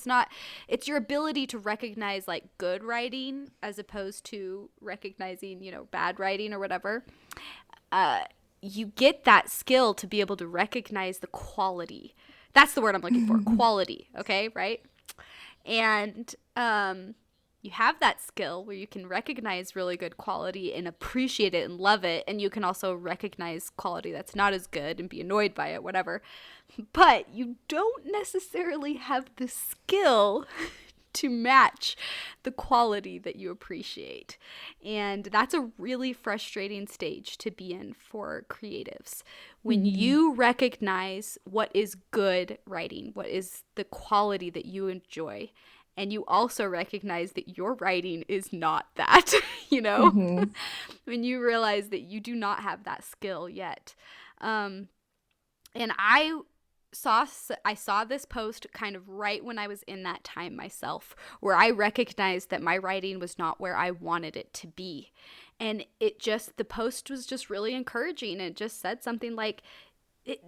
it's your ability to recognize like good writing as opposed to recognizing, bad writing or whatever. You get that skill to be able to recognize the quality. That's the word I'm looking for. Quality. Okay. Right. And you have that skill where you can recognize really good quality and appreciate it and love it. And you can also recognize quality that's not as good and be annoyed by it, whatever. But you don't necessarily have the skill to match the quality that you appreciate. And that's a really frustrating stage to be in for creatives. When you recognize what is good writing, what is the quality that you enjoy, and you also recognize that your writing is not that, you know, when you realize that you do not have that skill yet. And I saw this post kind of right when I was in that time myself, where I recognized that my writing was not where I wanted it to be. And the post was just really encouraging. It just said something like,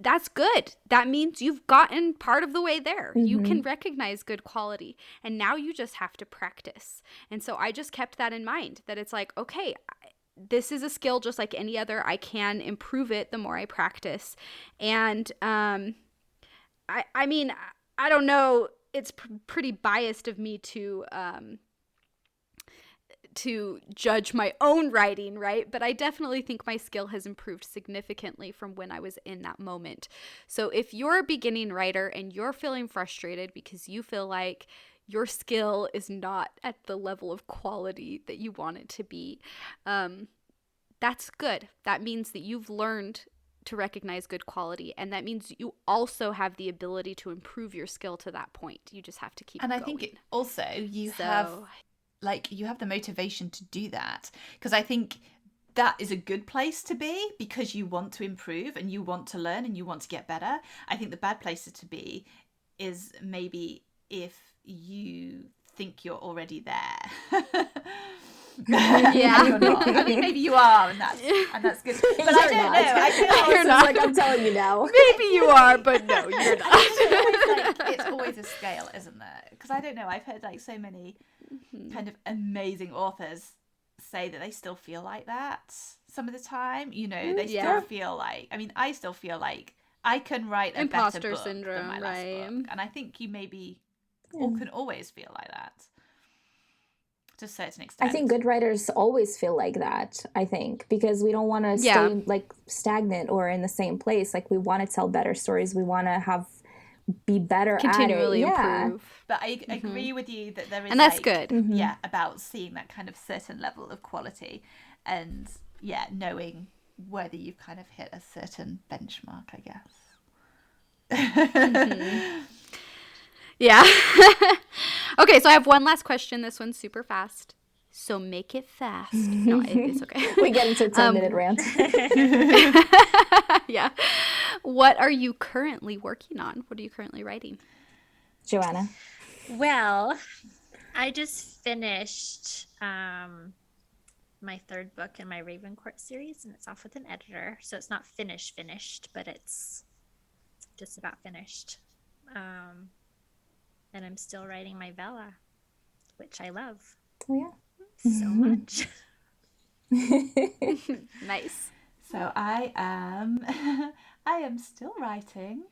that's good. That means you've gotten part of the way there. You can recognize good quality, and now you just have to practice. And so I just kept that in mind, that it's like, okay, this is a skill just like any other. I can improve it the more I practice. And I mean, I don't know. It's pretty biased of me to judge my own writing, right? But I definitely think my skill has improved significantly from when I was in that moment. So if you're a beginning writer and you're feeling frustrated because you feel like your skill is not at the level of quality that you want it to be, that's good. That means that you've learned to recognize good quality, and that means you also have the ability to improve your skill to that point. You just have to keep going. And I think also you have the motivation to do that, because I think that is a good place to be, because you want to improve and you want to learn and you want to get better. I think the bad place to be is maybe if you think you're already there. Yeah. You're not. I mean, maybe you are, and that's good. But I don't know. I feel like you're not. Like, I'm telling you now. Maybe you are, but no, you're not. It's always a scale, isn't there? Because I don't know. I've heard like so many kind of amazing authors say that they still feel like that some of the time. You know, they still feel like. I mean, I still feel like I can write a better book syndrome, than my last book, and I think you maybe can always feel like that. To a certain extent. I think good writers always feel like that, I think, because we don't want to stay like stagnant or in the same place. Like, we want to tell better stories. We want to be better continually at it. improve. But I agree with you that there is, and that's good. Yeah, about seeing that kind of certain level of quality, and knowing whether you've kind of hit a certain benchmark, I guess. Yeah. Okay, so I have one last question. This one's super fast. So make it fast. No, it's okay. We get into a 10-minute rant. Yeah. What are you currently working on? What are you currently writing? Joanna? Well, I just finished my third book in my Raven Court series, and it's off with an editor. So it's not finished, but it's just about finished. And I'm still writing my Valia, which I love so much. Nice. So I am still writing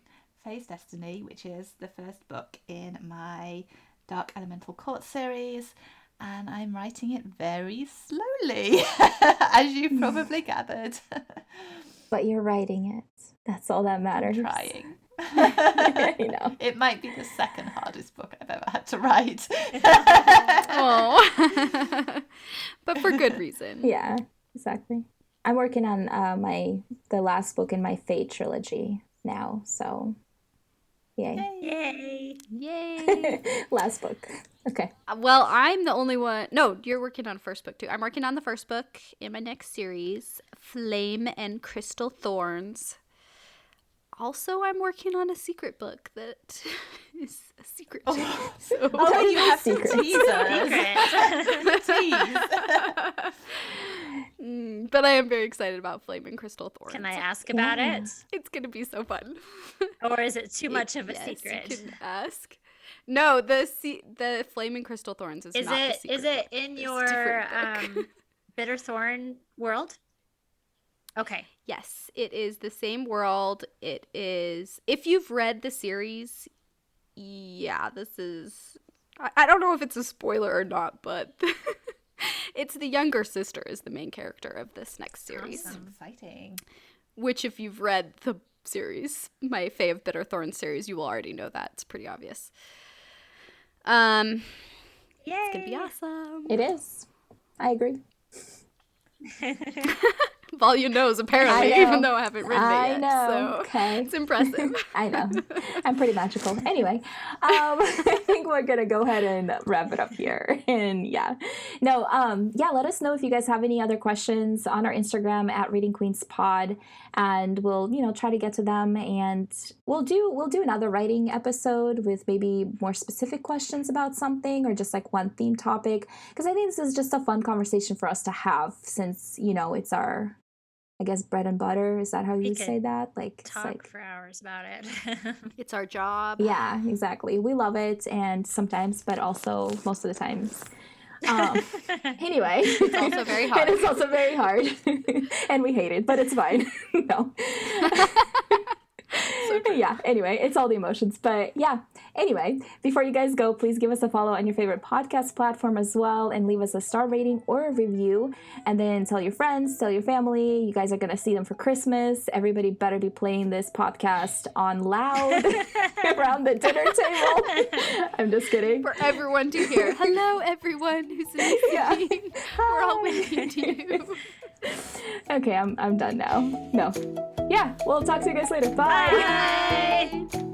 Fae's Destiny, which is the first book in my Dark Elemental Court series, and I'm writing it very slowly, as you probably gathered. But you're writing it. That's all that matters. I'm trying. You know. It might be the second hardest book I've ever had to write. Oh. But for good reason. Yeah, exactly. I'm working on the last book in my Fate trilogy now, so yay. Last book. Okay. Well, I'm the only one. No, you're working on first book too. I'm working on the first book in my next series, Flame and Crystal Thorns. Also, I'm working on a secret book that is a secret. Oh, so. You have to tease us. But I am very excited about Flame and Crystal Thorns. Can I ask about it? It's going to be so fun. Or is it too much of a secret? You can ask. No, the Flame and Crystal Thorns is not the secret. Is it in your Bitter Thorn world? Okay. Yes, it is the same world. It is, if you've read the series, Yeah, this is... I don't know if it's a spoiler or not, but it's the younger sister is the main character of this next series. Awesome. Exciting. Which, if you've read the series, my Fae of Bitter Thorn series, you will already know that. It's pretty obvious. Yay! It's gonna be awesome. It is. I agree. Valia knows, apparently, even though I haven't written it yet. I know. So okay. It's impressive. I know. I'm pretty magical. Anyway, I think we're going to go ahead and wrap it up here. And yeah. No, let us know if you guys have any other questions on our Instagram at Reading Queens Pod, and we'll, try to get to them, and we'll do another writing episode with maybe more specific questions about something, or just like one theme topic, because I think this is just a fun conversation for us to have, since, it's our, I guess, bread and butter. Is that how you would say that? Like, talk for hours about it. It's our job. Yeah, exactly. We love it, and sometimes, but also most of the times. Anyway, it's also very hard. And it's also very hard, and we hate it, but it's fine. No. Yeah, anyway, it's all the emotions. But yeah, anyway, before you guys go, please give us a follow on your favorite podcast platform as well, and leave us a star rating or a review, and then tell your friends, tell your family. You guys are going to see them for Christmas. Everybody better be playing this podcast on loud around the dinner table. I'm just kidding. For everyone to hear. Hello, everyone who's listening. Yeah. We're all waiting to you. Okay, I'm done now. No. Yeah, we'll talk to you guys later. Bye. Bye.